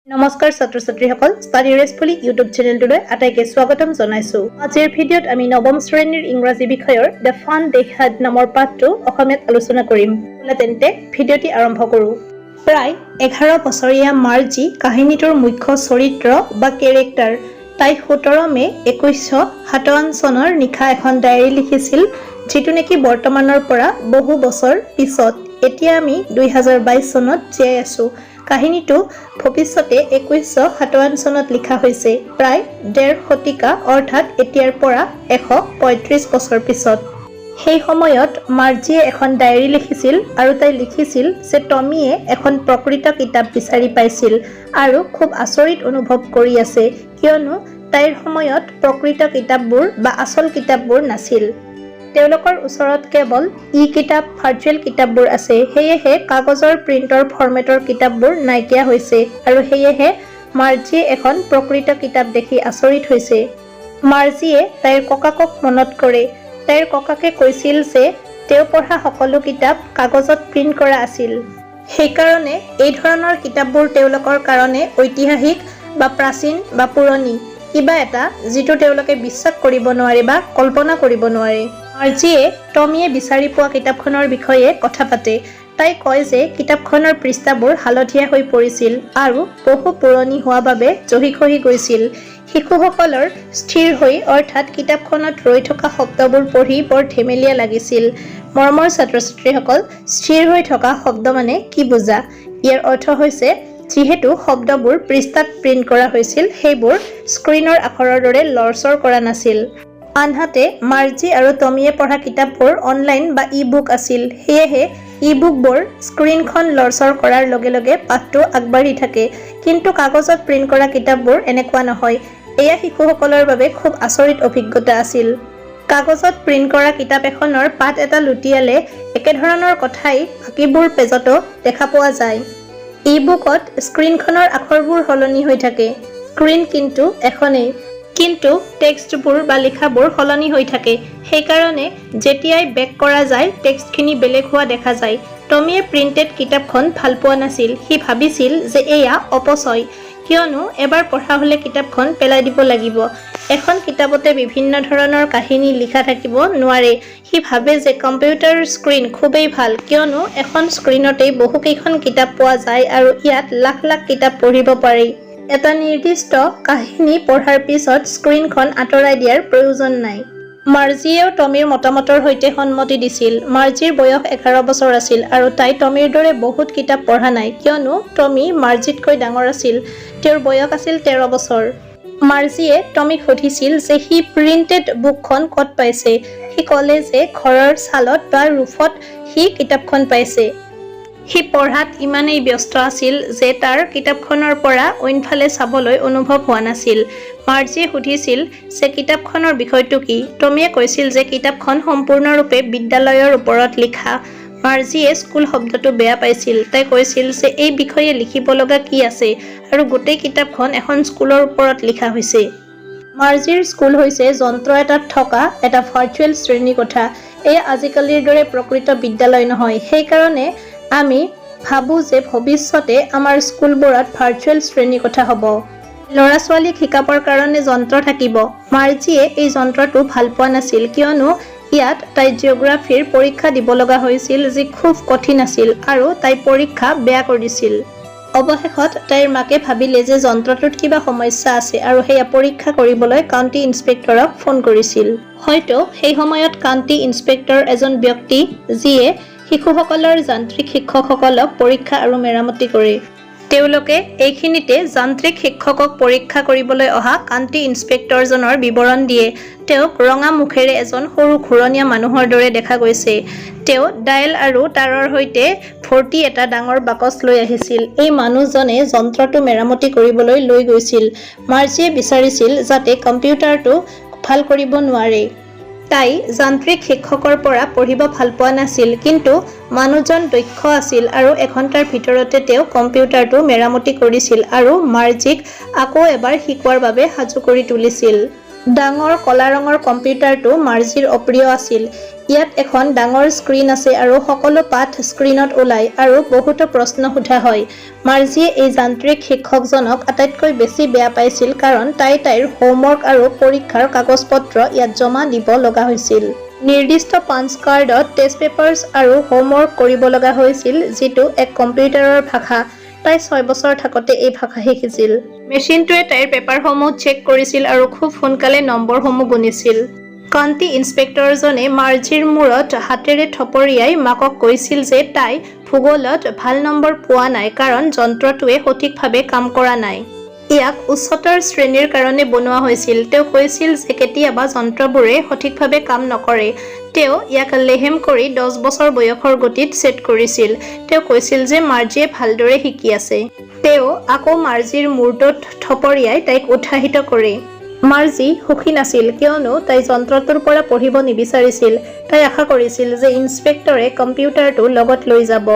নমস্কাৰ ছাত্ৰ ছাত্ৰীসকল ষ্টাডি ৰেছফুলি ইউটিউব চেনেলটোলৈ আটাইকে স্বাগতম জনাইছো। আজিৰ ভিডিঅ'ত আমি নৱম শ্ৰেণীৰ ইংৰাজী বিষয়ৰ দ্য ফান দে হ্যাড নামৰ পাঠটো অসমীয়াত আলোচনা কৰিম। তেন্তে ভিডিঅ'টি আৰম্ভ কৰোঁ। প্ৰায় 11 বছৰীয়া মাৰ্জি কাহিনীটোৰ মুখ্য চৰিত্ৰ বা কেৰেক্টাৰ। তাই 17 মে 1957 চনৰ নিশা এখন ডায়েৰী লিখিছিল, যিটো নেকি বৰ্তমানৰ পৰা বহু বছৰ পিছত। এতিয়া আমি 2022 চনত জীয়াই আছো। কাহিনীটো ভৱিষ্যতে 1957 চনত লিখা হৈছে, প্ৰায় 1.5 শতিকা অৰ্থাৎ এতিয়াৰ পৰা 135 বছৰ পিছত। সেই সময়ত মাৰ্জিয়ে এখন ডায়েৰী লিখিছিল আৰু তাই লিখিছিল যে টমিয়ে এখন প্ৰকৃত কিতাপ বিচাৰি পাইছিল আৰু খুব আচৰিত অনুভৱ কৰি আছে, কিয়নো তাইৰ সময়ত প্ৰকৃত কিতাপবোৰ বা আচল কিতাপবোৰ নাছিল। তেওঁলোকৰ ওচৰত কেৱল কিতাপ ভাৰ্চুৱেল কিতাপবোৰ আছে, সেয়েহে কাগজৰ প্ৰিণ্টৰ ফৰ্মেটৰ কিতাপবোৰ নাইকিয়া হৈছে আৰু সেয়েহে মাৰ্জিয়ে এখন প্ৰকৃত কিতাপ দেখি আচৰিত হৈছে। মাৰ্জিয়ে তাইৰ ককাকক মনত কৰে। তাইৰ ককাকে কৈছিল যে তেওঁ পঢ়া সকলো কিতাপ কাগজত প্ৰিণ্ট কৰা আছিল। সেইকাৰণে এই ধৰণৰ কিতাপবোৰ তেওঁলোকৰ কাৰণে ঐতিহাসিক বা প্ৰাচীন বা পুৰণি কিবা এটা, যিটো তেওঁলোকে বিশ্বাস কৰিব নোৱাৰে বা কল্পনা কৰিব নোৱাৰে। মাৰ্জিয়ে টমিয়ে বিচাৰি পোৱা কিতাপখনৰ বিষয়ে কথা পাতে। তাই কয় যে কিতাপখনৰ পৃষ্ঠাবোৰ হালধীয়া হৈ পৰিছিল আৰু বহু পুৰণি হোৱা বাবে জহি খহি গৈছিল। শিশুসকলৰ স্থিৰ হৈ অৰ্থাৎ কিতাপখনত ৰৈ থকা শব্দবোৰ পঢ়ি বৰ ধেমেলীয়া লাগিছিল। মৰমৰ ছাত্ৰ ছাত্ৰীসকল, স্থিৰ হৈ থকা শব্দ মানে কি বুজা? ইয়াৰ অৰ্থ হৈছে যিহেতু শব্দবোৰ পৃষ্ঠাত প্ৰিণ্ট কৰা হৈছিল, সেইবোৰ স্ক্ৰীনৰ আখৰৰ দৰে লৰচৰ কৰা নাছিল। আনহাতে মাৰ্জি আৰু টমিয়ে পঢ়া কিতাপবোৰ অনলাইন বা বুক আছিল, সেয়েহে বুকবোৰ স্ক্ৰীনখন লৰচৰ কৰাৰ লগে লগে পাঠটো আগবাঢ়ি থাকে। কিন্তু কাগজত প্ৰিণ্ট কৰা কিতাপবোৰ এনেকুৱা নহয়। এয়া শিশুসকলৰ বাবে খুব আচৰিত অভিজ্ঞতা আছিল। কাগজত প্ৰিণ্ট কৰা কিতাপ এখনৰ পাত এটা লুটিয়ালে একেধৰণৰ কথাই বাকীবোৰ পেজতো দেখা পোৱা যায়। বুকত স্ক্ৰীনখনৰ আখৰবোৰ সলনি হৈ থাকে, স্ক্ৰীন কিন্তু এখনেই, কিন্তু টেক্সটবোৰ বা লিখাবোৰ সলনি হৈ থাকে। সেইকাৰণে যেতিয়াই বেক কৰা যায় টেক্সটখিনি বেলেগ হোৱা দেখা যায়। টমিয়ে প্ৰিণ্টেড কিতাপখন ভাল পোৱা নাছিল। সি ভাবিছিল যে এয়া অপচয়, কিয়নো এবাৰ পঢ়া হ'লে কিতাপখন পেলাই দিব লাগিব। এখন কিতাপতে বিভিন্ন ধৰণৰ কাহিনী লিখা থাকিব নোৱাৰে। সি ভাবে যে কম্পিউটাৰ স্ক্ৰীন খুবেই ভাল, কিয়নো এখন স্ক্ৰীনতেই বহুকেইখন কিতাপ পোৱা যায় আৰু ইয়াত লাখ লাখ কিতাপ পঢ়িব পাৰি। এটা নিৰ্দিষ্ট কাহিনী পঢ়াৰ পিছত স্ক্ৰীনখন আঁতৰাই দিয়াৰ প্ৰয়োজন নাই। মাৰ্জিয়েও টমিৰ মতামতৰ সৈতে সন্মতি দিছিল। মাৰ্জিৰ বয়স 11 বছৰ আছিল আৰু তাই টমিৰ দৰে বহুত কিতাপ পঢ়া নাই, কিয়নো টমি মাৰ্জিতকৈ ডাঙৰ আছিল। তেওঁৰ বয়স আছিল 13 বছৰ। মাৰ্জিয়ে টমিক সুধিছিল যে সি প্ৰিণ্টেড বুকখন ক'ত পাইছে। সি ক'লে যে ঘৰৰ ছালত বা ৰুফত সি কিতাপখন পাইছে। সি পঢ়াত ইমানেই ব্যস্ত আছিল যে তাৰ কিতাপখনৰ পৰা অইনফালে চাবলৈ অনুভৱ হোৱা নাছিল। মাৰ্জিয়ে সুধিছিল যে কিতাপখনৰ বিষয়টো কি। টমিয়ে কৈছিল যে কিতাপখন সম্পূৰ্ণৰূপে বিদ্যালয়ৰ ওপৰত লিখা। মাৰ্জিয়ে স্কুল শব্দটো বেয়া পাইছিল। তাই কৈছিল যে এই বিষয়ে লিখিব লগা কি আছে আৰু গোটেই কিতাপখন এখন স্কুলৰ ওপৰত লিখা হৈছে। মাৰ্জিৰ স্কুল হৈছে যন্ত্ৰ এটাত থকা এটা ভাৰ্চুৱেল শ্ৰেণীকোঠা। এয়া আজিকালিৰ দৰে প্ৰকৃত বিদ্যালয় নহয়। সেইকাৰণে আমি ভাবোঁ যে ভৱিষ্যতে আমাৰ স্কুলবোৰত ভাৰ্চুৱেল শ্ৰেণীকোঠা হ'ব। ল'ৰা ছোৱালীক শিকাবৰ কাৰণে যন্ত্ৰ থাকিব। মাৰ্জিয়ে এই যন্ত্ৰটো ভাল পোৱা নাছিল, কিয়নো ইয়াত তাই জিঅ'গ্ৰাফীৰ পৰীক্ষা দিব লগা হৈছিল, যি খুব কঠিন আছিল আৰু তাই পৰীক্ষা বেয়া কৰিছিল। অৱশেষত তাইৰ মাকে ভাবিলে যে যন্ত্ৰটোত কিবা সমস্যা আছে আৰু সেয়া পৰীক্ষা কৰিবলৈ কাউণ্টি ইন্সপেক্টৰক ফোন কৰিছিল। হয়তো সেই সময়ত কাউণ্টি ইন্সপেক্টৰ এজন ব্যক্তি যিয়ে শিশুসকলৰ যান্ত্ৰিক শিক্ষকসকলক পৰীক্ষা আৰু মেৰামতি কৰে। তেওঁলোকে এইখিনিতে যান্ত্ৰিক শিক্ষকক পৰীক্ষা কৰিবলৈ অহা কাউণ্টি ইন্সপেক্টৰজনৰ বিৱৰণ দিয়ে। তেওঁক ৰঙা মুখেৰে এজন সৰু ঘূৰণীয়া মানুহৰ দৰে দেখা গৈছে। তেওঁ ডায়েল আৰু তাৰৰ সৈতে ভৰ্তি এটা ডাঙৰ বাকচ লৈ আহিছিল। এই মানুহজনে যন্ত্ৰটো মেৰামতি কৰিবলৈ লৈ গৈছিল। মাৰ্জিয়ে বিচাৰিছিল যাতে কম্পিউটাৰটো ভাল কৰিব নোৱাৰে। তাই যান্ত্ৰিক শিক্ষকৰ পৰা পঢ়িব ভাল পোৱা নাছিল, কিন্তু মানুহজন দক্ষ আছিল আৰু এঘণ্টাৰ ভিতৰতে তেওঁ কম্পিউটাৰটো মেৰামতি কৰিছিল আৰু মাৰ্জিক আকৌ এবাৰ শিকোৱাৰ বাবে সাজু কৰি তুলিছিল। ডাঙৰ কলা ৰঙৰ কম্পিউটাৰটো মাৰ্জিৰ অপ্ৰিয় আছিল। ইয়াত এখন ডাঙৰ স্ক্ৰীন আছে আৰু সকলো পাঠ স্ক্ৰীনত ওলায় আৰু বহুতো প্ৰশ্ন সোধা হয়। মাৰ্জিয়ে এই যান্ত্ৰিক শিক্ষকজনক আটাইতকৈ বেছি বেয়া পাইছিল কাৰণ তাইৰ হোমৱৰ্ক আৰু পৰীক্ষাৰ কাগজ-পত্ৰ ইয়াত জমা দিব লগা হৈছিল। নিৰ্দিষ্ট পাঞ্চ কাৰ্ডত টেষ্ট পেপাৰ্ছ আৰু হোমৱৰ্ক কৰিব লগা হৈছিল, যিটো এক কম্পিউটাৰৰ ভাষা। তাই 6 বছৰ থাকোঁতে এই ভাষা শিকিছিল। মেচিনটোৱে তাইৰ পেপাৰসমূহ চেক কৰিছিল আৰু খুব সোনকালে নম্বৰসমূহ গুণিছিল। কাউণ্টি ইন্সপেক্টৰজনে মাৰ্জিৰ মূৰত হাতেৰে থপৰিয়াই মাকক কৈছিল যে তাই ভূগোলত ভাল নম্বৰ পোৱা নাই কাৰণ যন্ত্ৰটোৱে সঠিকভাৱে কাম কৰা নাই। ইয়াক উচ্চতৰ শ্ৰেণীৰ কাৰণে বনোৱা হৈছিল। তেওঁ কৈছিল যে কেতিয়াবা যন্ত্ৰবোৰে সঠিকভাৱে কাম নকৰে। তেওঁ ইয়াক লেহেম কৰি 10 বছৰ বয়সৰ গতিত ছেট কৰিছিল। তেওঁ কৈছিল যে মাৰ্জিয়ে ভালদৰে শিকি আছে। তেওঁ আকৌ মাৰ্জিৰ মূৰটোত থপৰিয়াই তাইক উৎসাহিত কৰে। মাৰ্জি সুখী নাছিল কিয়নো তাই যন্ত্ৰটোৰ পৰা পঢ়িব নিবিচাৰিছিল। তাই আশা কৰিছিল যে ইন্সপেক্টৰে কম্পিউটাৰটো লগত লৈ যাব।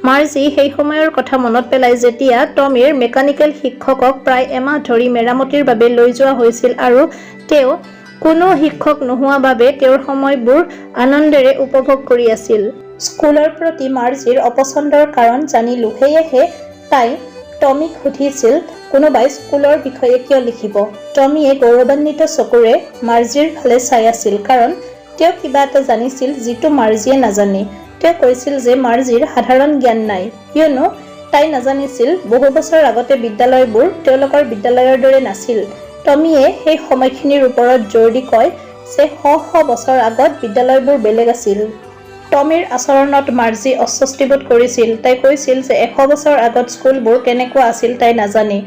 মাৰ্জি সেই সময়ৰ কথা মনত পেলাই যেতিয়া টমিৰ মেকানিকেল শিক্ষকক প্ৰায় এমাহ ধৰি মেৰামতিৰ বাবে লৈ যোৱা হৈছিল আৰু তেওঁ কোনো শিক্ষক নোহোৱা বাবে তেওঁৰ সময়বোৰ আনন্দেৰে উপভোগ কৰি আছিল। স্কুলৰ প্ৰতি মাৰ্জিৰ অপচন্দৰ কাৰণ জানিলোঁ, সেয়েহে তাই টমিক সুধিছিল কোনোবাই স্কুলৰ বিষয়ে কিয় লিখিব। টমিয়ে গৌৰৱান্বিত চকুৰে মাৰ্জিৰ ফালে চাই আছিল কাৰণ তেওঁ কিবা এটা জানিছিল যিটো মাৰ্জিয়ে নাজানে। তেওঁ কৈছিল যে মাৰ্জিৰ সাধাৰণ জ্ঞান নাই কিয়নো তাই নাজানিছিল বহু বছৰ আগতে বিদ্যালয়বোৰ তেওঁলোকৰ বিদ্যালয়ৰ দৰে নাছিল। টমিয়ে সেই সময়খিনিৰ ওপৰত জোৰ দি কয় যে শ বছৰ আগত বিদ্যালয়বোৰ বেলেগ আছিল। টমিৰ আচৰণত মাৰ্জি অস্বস্তিবোধ কৰিছিল। তাই কৈছিল যে 100 বছৰ আগত স্কুলবোৰ কেনেকুৱা আছিল তাই নাজানে।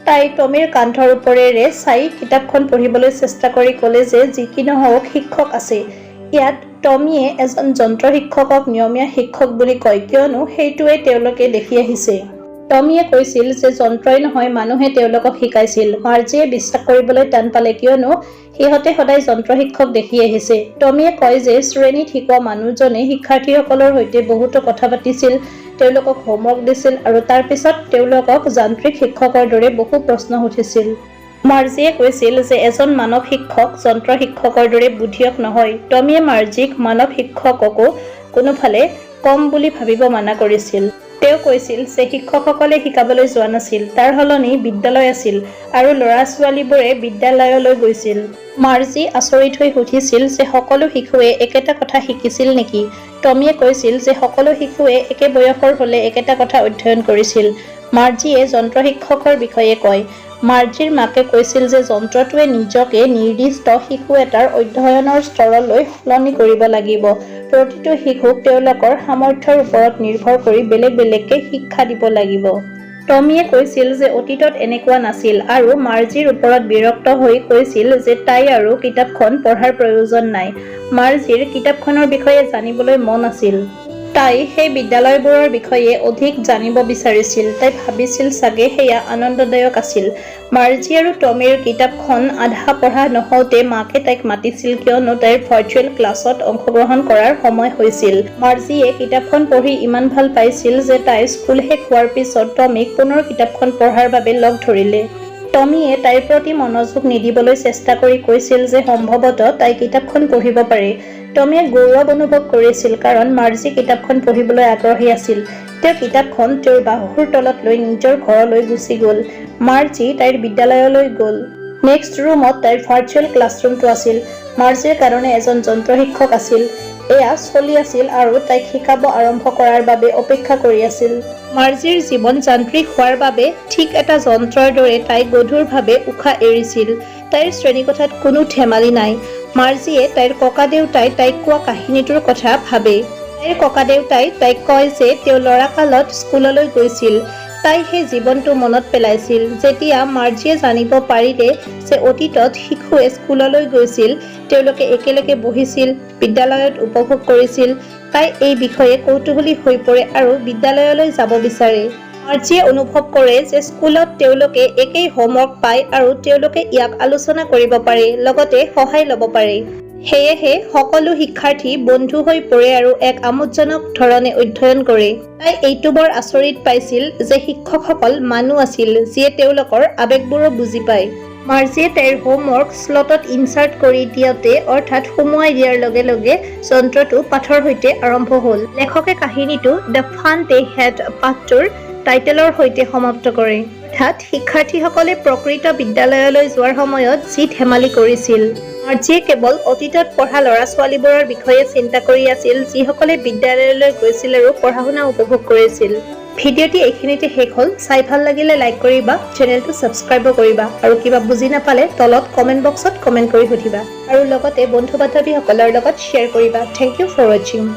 তাই টমিৰ কান্ধৰ ওপৰেৰে চাই কিতাপখন পঢ়িবলৈ চেষ্টা কৰি ক'লে যে যি কি নহওক শিক্ষক আছে। ইয়াত টমিয়ে এজন যন্ত্ৰ শিক্ষকক নিয়মীয়া শিক্ষক বুলি কয় কিয়নো সেইটোৱে তেওঁলোকে দেখি আহিছে। টমিয়ে কৈছিল যে যন্ত্ৰই নহয় মানুহে তেওঁলোকক শিকাইছিল। মাৰ্জিয়ে বিশ্বাস কৰিবলৈ টান পালে কিয়নো সিহঁতে সদায় যন্ত্ৰ শিক্ষক দেখি আহিছে। টমিয়ে কয় যে শ্ৰেণীত শিকোৱা মানুহজনে শিক্ষাৰ্থীসকলৰ সৈতে বহুতো কথা পাতিছিল, তেওঁলোকক হোমৱৰ্ক দিছিল আৰু তাৰ পিছত তেওঁলোকক যান্ত্ৰিক শিক্ষকৰ দৰে বহু প্ৰশ্ন সুধিছিল। মাৰ্জিয়ে কৈছিল যে এজন মানৱ শিক্ষক যন্ত্ৰ শিক্ষকৰ দৰে বুদ্ধিয়ক নহয়। টমিয়ে মাৰ্জিক মানৱ শিক্ষককো কোনোফালে কম বুলি ভাবিব মানা কৰিছিল। তেওঁ কৈছিল যে শিক্ষকসকলে শিকাবলৈ যোৱা নাছিল, তাৰ সলনি বিদ্যালয় আছিল আৰু ল'ৰা-ছোৱালীবোৰে বিদ্যালয়লৈ গৈছিল। মাৰ্জি আচৰিত হৈ সুধিছিল যে সকলো শিশুৱে একেটা কথা শিকিছিল নেকি। টমিয়ে কৈছিল যে সকলো শিশুৱে একে বয়সৰ হ'লে একেটা কথা অধ্যয়ন কৰিছিল। মাৰ্জিয়ে যন্ত্ৰ শিক্ষকৰ বিষয়ে কয়। মাৰ্জিৰ মাকে কৈছিল যে যন্ত্ৰটোৱে নিজকে নিৰ্দিষ্ট শিশু এটাৰ অধ্যয়নৰ স্তৰলৈ সলনি কৰিব লাগিব। প্ৰতিটো শিশুক তেওঁলোকৰ সামৰ্থ্যৰ ওপৰত নিৰ্ভৰ কৰি বেলেগ বেলেগকৈ শিক্ষা দিব লাগিব। টমিয়ে কৈছিল যে অতীতত এনেকুৱা নাছিল আৰু মাৰ্জিৰ ওপৰত বিৰক্ত হৈ কৈছিল যে তাই আৰু কিতাপখন পঢ়াৰ প্ৰয়োজন নাই। মাৰ্জিৰ কিতাপখনৰ বিষয়ে জানিবলৈ মন আছিল। তাই সেই বিদ্যালয়বোৰৰ বিষয়ে অধিক জানিব বিচাৰিছিল। তাই ভাবিছিল চাগে সেয়া আনন্দদায়ক আছিল। মাৰ্জি আৰু টমিৰ কিতাপখন আধা পঢ়া নহওঁতে মাকে তাইক মাতিছিল কিয়নো তাইৰ ভাৰ্চুৱেল ক্লাছত অংশগ্ৰহণ কৰাৰ সময় হৈছিল। মাৰ্জিয়ে কিতাপখন পঢ়ি ইমান ভাল পাইছিল যে তাই স্কুল শেষ হোৱাৰ পিছত টমিক পুনৰ কিতাপখন পঢ়াৰ বাবে লগ ধৰিলে। টমিয়ে তাইৰ প্ৰতি মনোযোগ নিদিবলৈ চেষ্টা কৰি কৈছিল যে সম্ভৱতঃ তাই কিতাপখন পঢ়িব পাৰে। টমিয়ে গৌৰৱ অনুভৱ কৰিছিল কাৰণ মাৰ্জি কিতাপখন পঢ়িবলৈ আগ্ৰহী আছিল। তেওঁ কিতাপখন তেওঁৰ বাহুৰ তলত লৈ নিজৰ ঘৰলৈ গুচি গ'ল। মাৰ্জি তাইৰ বিদ্যালয়লৈ গ'ল। নেক্সট ৰুমত তাইৰ ভাৰ্চুৱেল ক্লাছৰুমটো আছিল। মাৰ্জিৰ কাৰণে এজন যন্ত্ৰ শিক্ষক আছিল। এয়া চলি আছিল আৰু তাইক শিকাব আৰম্ভ কৰাৰ বাবে অপেক্ষা কৰি আছিল। মাৰ্জিৰ জীৱন যান্ত্ৰিক হোৱাৰ বাবে ঠিক এটা যন্ত্ৰৰ দৰে তাই গধুৰভাৱে উশাহ এৰিছিল। তাইৰ শ্ৰেণীকোঠাত কোনো ধেমালি নাই। মাৰ্জিয়ে তাইৰ ককাদেউতাই তাইক কোৱা কাহিনীটোৰ কথা ভাবে। তাইৰ ককাদেউতাই তাইক কয় যে তেওঁ ল'ৰাকালত স্কুললৈ গৈছিল। তাই সেই জীৱনটো মনত পেলাইছিল। যেতিয়া মাৰ্জিয়ে জানিব পাৰিলে যে অতীতত শিশুৱে স্কুললৈ গৈছিল, তেওঁলোকে একেলগে বহিছিল, বিদ্যালয়ত উপভোগ কৰিছিল, তাই এই বিষয়ে কৌতূহলী হৈ পৰে আৰু বিদ্যালয়লৈ যাব বিচাৰে। মাৰ্জিয়ে অনুভৱ কৰে যে স্কুলত তেওঁলোকে একেই হোমৱৰ্ক পায় আৰু তেওঁলোকে ইয়াক আলোচনা কৰিব পাৰে, লগতে সহায় ল'ব পাৰে। সেয়েহে সকলো শিক্ষাৰ্থী বন্ধু হৈ পৰে আৰু এক আমোদজনক ধৰণে অধ্যয়ন কৰে। তাই এইটো বৰ আচৰিত পাইছিল যে শিক্ষকসকল মানুহ আছিল যিয়ে তেওঁলোকৰ আৱেগবোৰো বুজি পায়। মাৰ্জিয়ে তাইৰ হোমৱৰ্ক স্লটত ইনচাৰ্ট কৰি দিয়াতে অৰ্থাৎ সুমুৱাই দিয়াৰ লগে লগে যন্ত্ৰটো পাঠৰ সৈতে আৰম্ভ হ'ল। লেখকে কাহিনীটো দ্য ফান দে হেড পাঠটোৰ টাইটেলৰ সৈতে সমাপ্ত কৰে। অৰ্থাৎ শিক্ষাৰ্থীসকলে প্ৰকৃত বিদ্যালয়লৈ যোৱাৰ সময়ত যি ধেমালি কৰিছিল। মাৰ্জিয়ে কেৱল অতীতত পঢ়া ল'ৰা-ছোৱালীবোৰৰ বিষয়ে চিন্তা কৰি আছিল যিসকলে বিদ্যালয়লৈ গৈছিল আৰু পঢ়া-শুনা উপভোগ কৰিছিল। ভিডিঅ'টি এইখিনিতে শেষ হ'ল। চাই ভাল লাগিলে লাইক কৰিবা, চেনেলটো ছাবস্ক্ৰাইব কৰিবা আৰু কিবা বুজি নাপালে তলত কমেণ্ট বক্সত কমেণ্ট কৰি সুধিবা আৰু লগতে বন্ধু-বান্ধৱীসকলৰ লগত শ্বেয়াৰ কৰিবা। থেংক ইউ ফৰ ৱাচিং।